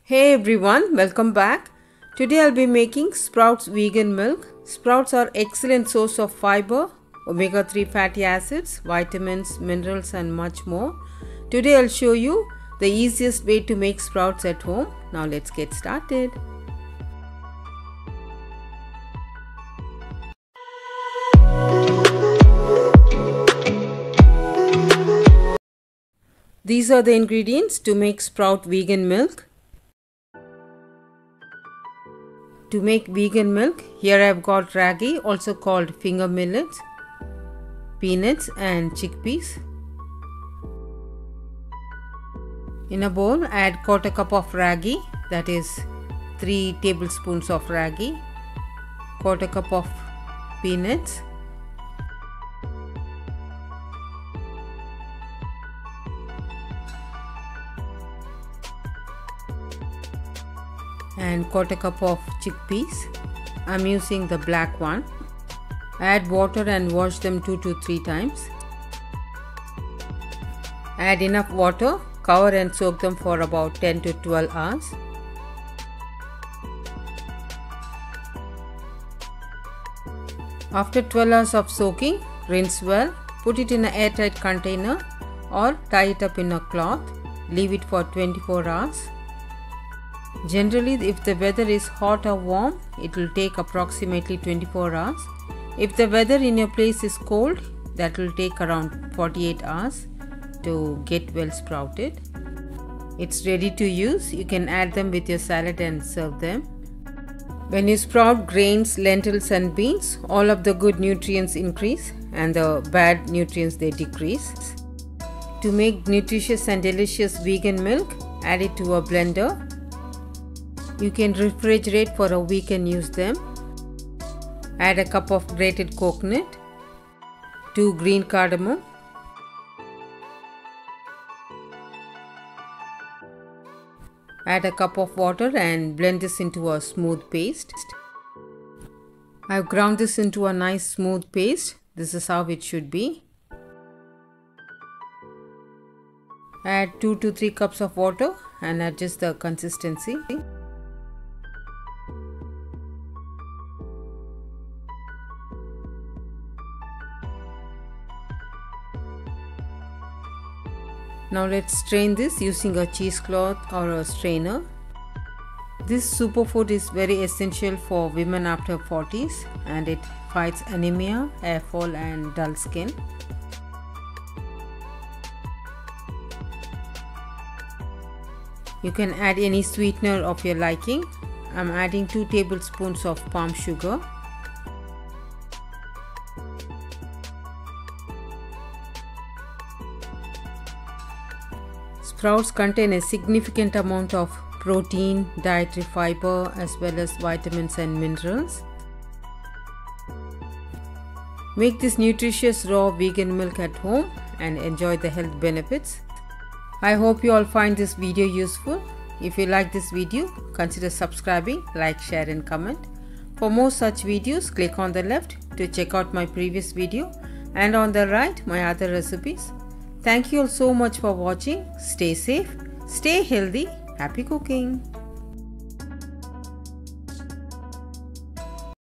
Hey everyone, welcome back. Today I'll be making sprouts vegan milk. Sprouts are excellent source of fiber, omega-3 fatty acids, vitamins, minerals and much more. Today I'll show you the easiest way to make sprouts at home. Now let's get started. These are the ingredients to make sprout vegan milk. To make vegan milk, here I have got ragi, also called finger millets, peanuts and chickpeas. In a bowl, add 1/4 cup of ragi, that is 3 tablespoons of ragi, 1/4 cup of peanuts, and 1/4 cup of chickpeas. I'm using the black one. Add water and wash them 2 to 3 times. Add enough water, cover and soak them for about 10 to 12 hours. After 12 hours of soaking, rinse well, put it in an airtight container or tie it up in a cloth. Leave it for 24 hours. Generally, if the weather is hot or warm, it will take approximately 24 hours. If the weather in your place is cold, that will take around 48 hours to get well sprouted. It's ready to use. You can add them with your salad and serve them. When you sprout grains, lentils and beans, all of the good nutrients increase and the bad nutrients they decrease. To make nutritious and delicious vegan milk, add it to a blender. You can refrigerate for a week and use them. Add a cup of grated coconut, 2 green cardamom, add a cup of water and blend this into a smooth paste. I've ground this into a nice smooth paste. This is how it should be. Add 2 to 3 cups of water and adjust the consistency. Now let's strain this using a cheesecloth or a strainer. This superfood is very essential for women after 40s and it fights anemia, hair fall and dull skin. You can add any sweetener of your liking. I'm adding 2 tablespoons of palm sugar. Sprouts contain a significant amount of protein, dietary fiber as well as vitamins and minerals. Make this nutritious raw vegan milk at home and enjoy the health benefits. I hope you all find this video useful. If you like this video, consider subscribing, like, share and comment. For more such videos, click on the left to check out my previous video and on the right my other recipes. Thank you all so much for watching. Stay safe, stay healthy, happy cooking.